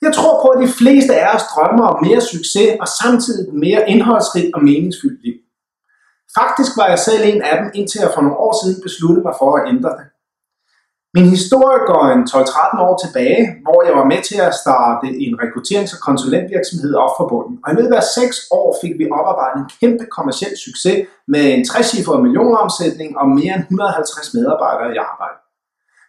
Jeg tror på, at de fleste af os drømmer om mere succes og samtidig et mere indholdsrigt og meningsfyldt liv. Faktisk var jeg selv en af dem, indtil jeg for nogle år siden besluttede mig for at ændre det. Min historie går en 12-13 år tilbage, hvor jeg var med til at starte en rekrutterings- og konsulentvirksomhed op for bunden. Og i løbet af 6 år fik vi oparbejdet en kæmpe kommerciel succes med en 3-cifret millionomsætning og mere end 150 medarbejdere i arbejde.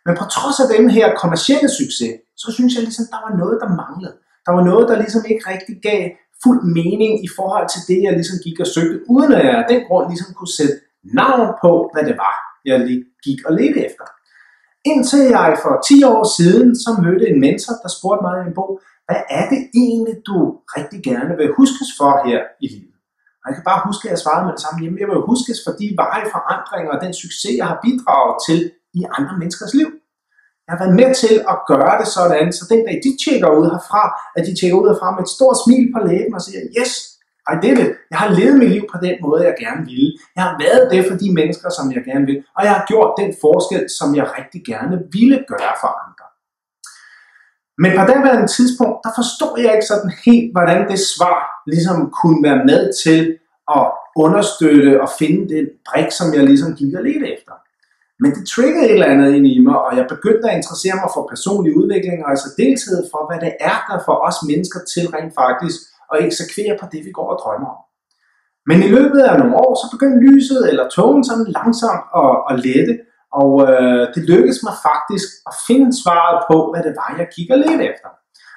Men på trods af den her kommercielle succes, så synes jeg ligesom, der var noget, der manglede. Der var noget, der ligesom ikke rigtig gav fuld mening i forhold til det, jeg ligesom gik og søgte, uden at jeg af den grund ligesom kunne sætte navn på, hvad det var, jeg gik og ledte efter. Indtil jeg for 10 år siden så mødte en mentor, der spurgte mig i en bog, hvad er det egentlig, du rigtig gerne vil huskes for her i livet? Og jeg kan bare huske, at jeg svarede med det samme. Jamen, jeg vil huskes for de varige forandringer og den succes, jeg har bidraget til i andre menneskers liv. Jeg har været med til at gøre det sådan, så den dag de tjekker ud herfra, at de tjekker ud herfra med et stort smil på læben og siger, yes, I did it. Jeg har levet mit liv på den måde, jeg gerne ville. Jeg har været det for de mennesker, som jeg gerne vil. Og jeg har gjort den forskel, som jeg rigtig gerne ville gøre for andre. Men på det tidspunkt, der forstod jeg ikke sådan helt, hvordan det svar ligesom kunne være med til at understøtte og finde den brik, som jeg ligesom gik og ledte efter. Men det triggede et eller andet ind i mig, og jeg begyndte at interessere mig for personlig udvikling, og altså deltid for, hvad det er, der får os mennesker til rent faktisk at eksekvere på det, vi går og drømmer om. Men i løbet af nogle år, så begyndte lyset eller togen sådan langsomt at lette, og det lykkedes mig faktisk at finde svaret på, hvad det var, jeg gik og ledte efter.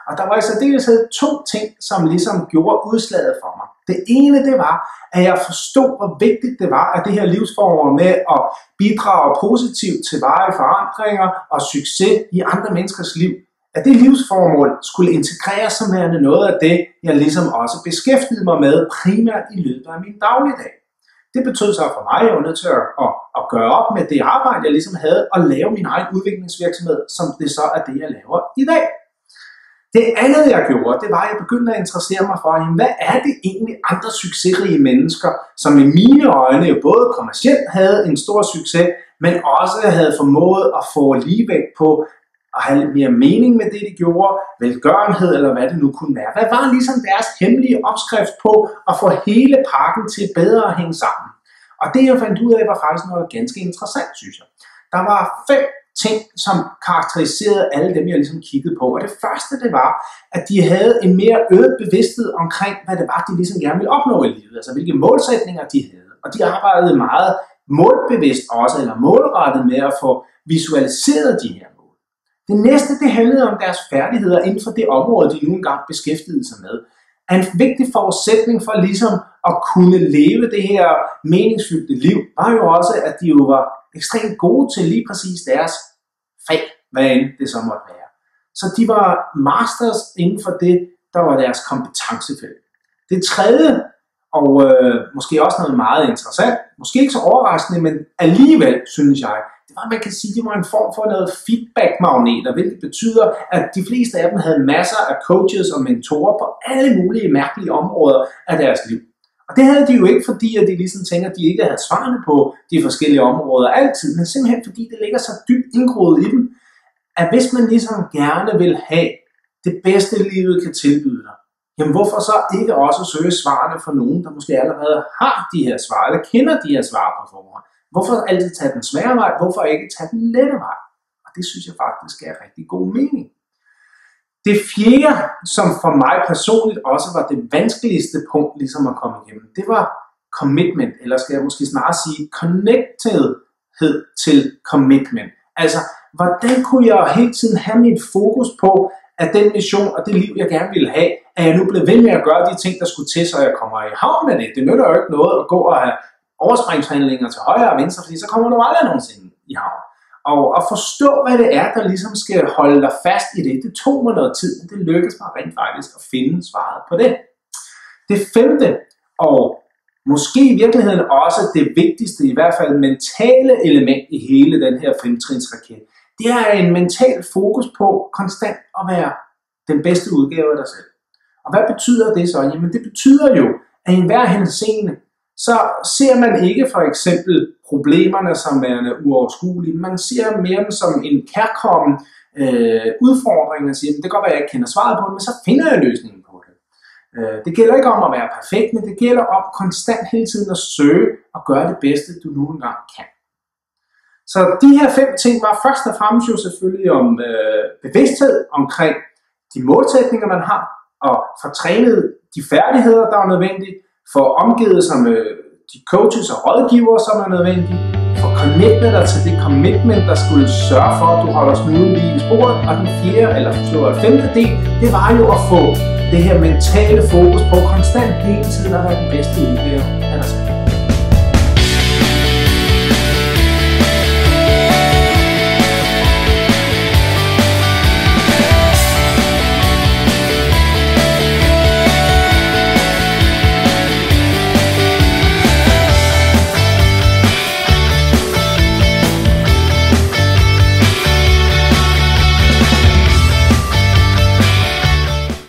Og der var i særdeleshed 2 ting, som ligesom gjorde udslaget for mig. Det ene, det var, at jeg forstod, hvor vigtigt det var, at det her livsformål med at bidrage positivt til varige forandringer og succes i andre menneskers liv, at det livsformål skulle integreres som værende noget af det, jeg ligesom også beskæftigede mig med primært i løbet af min dagligdag. Det betød så for mig, at jeg var nødt til at gøre op med det arbejde, jeg ligesom havde, og lave min egen udviklingsvirksomhed, som det så er det, jeg laver i dag. Det andet, jeg gjorde, det var, at jeg begyndte at interessere mig for, hvad er det egentlig andre succesrige mennesker, som i mine øjne jo både kommercielt havde en stor succes, men også havde formået at få ligevægt på at have lidt mere mening med det, de gjorde, velgørenhed eller hvad det nu kunne være. Hvad var ligesom deres hemmelige opskrift på at få hele pakken til bedre at hænge sammen? Og det, jeg fandt ud af, var faktisk noget ganske interessant, synes jeg. Der var 5 ting, som karakteriserede alle dem, jeg ligesom kiggede på. Og det første, det var, at de havde en mere øget bevidsthed omkring, hvad det var, de ligesom gerne ville opnå i livet. Altså, hvilke målsætninger de havde. Og de arbejdede meget målbevidst også, eller målrettet med at få visualiseret de her mål. Det næste, det handlede om deres færdigheder inden for det område, de nu engang beskæftigede sig med. En vigtig forudsætning for ligesom at kunne leve det her meningsfyldte liv, var jo også, at de jo var ekstremt gode til lige præcis deres fag, hvad end det så måtte være. Så de var masters inden for det, der var deres kompetencefelt. Det tredje, og måske også noget meget interessant, måske ikke så overraskende, men alligevel, synes jeg, det var, man kan sige, det var en form for noget feedback-magneter, hvilket betyder, at de fleste af dem havde masser af coaches og mentorer på alle mulige mærkelige områder af deres liv. Og det havde de jo ikke, fordi at de ligesom tænker, at de ikke havde svarene på de forskellige områder altid, men simpelthen fordi det ligger så dybt indgroet i dem, at hvis man ligesom gerne vil have det bedste livet kan tilbyde dig, jamen hvorfor så ikke også søge svarene for nogen, der måske allerede har de her svar, eller kender de her svar på forhånd? Hvorfor altid tage den svære vej? Hvorfor ikke tage den lette vej? Og det synes jeg faktisk er rigtig god mening. Det fjerde, som for mig personligt også var det vanskeligste punkt ligesom at komme igennem, det var commitment, eller skal jeg måske snarere sige connectedhed til commitment. Altså, hvordan kunne jeg hele tiden have mit fokus på, at den mission og det liv, jeg gerne ville have, at jeg nu blev ved med at gøre de ting, der skulle til, så jeg kommer i havn med det. Det nytter jo ikke noget at gå og have overspringshandlinger til højre og venstre, fordi så kommer du aldrig nogensinde i havn. Og at forstå, hvad det er, der ligesom skal holde dig fast i det, det tog mig noget tid, men det lykkedes mig rent faktisk at finde svaret på det. Det femte, og måske i virkeligheden også det vigtigste, i hvert fald mentale element i hele den her 5-trinsraket, det er en mental fokus på konstant at være den bedste udgave af dig selv. Og hvad betyder det så? Jamen det betyder jo, at i enhver henseende, så ser man ikke for eksempel problemerne som værende uoverskuelige. Man ser mere dem som en kærkommen udfordringen og siger, det kan godt være, at jeg ikke kender svaret på det, men så finder jeg løsningen på det. Det gælder ikke om at være perfekt, men det gælder om konstant hele tiden at søge og gøre det bedste, du nu engang kan. Så de her 5 ting var først og fremmest jo selvfølgelig om bevidsthed omkring de målsætninger, man har, og få trænet de færdigheder, der er nødvendige, for omgivet sig med de coaches og rådgivere, som er nødvendige, for connectet dig til det commitment, der skulle sørge for, at du holder snuden lige i sporet, og den 5. del, det var jo at få det her mentale fokus på konstant hele tiden at være den bedste udgave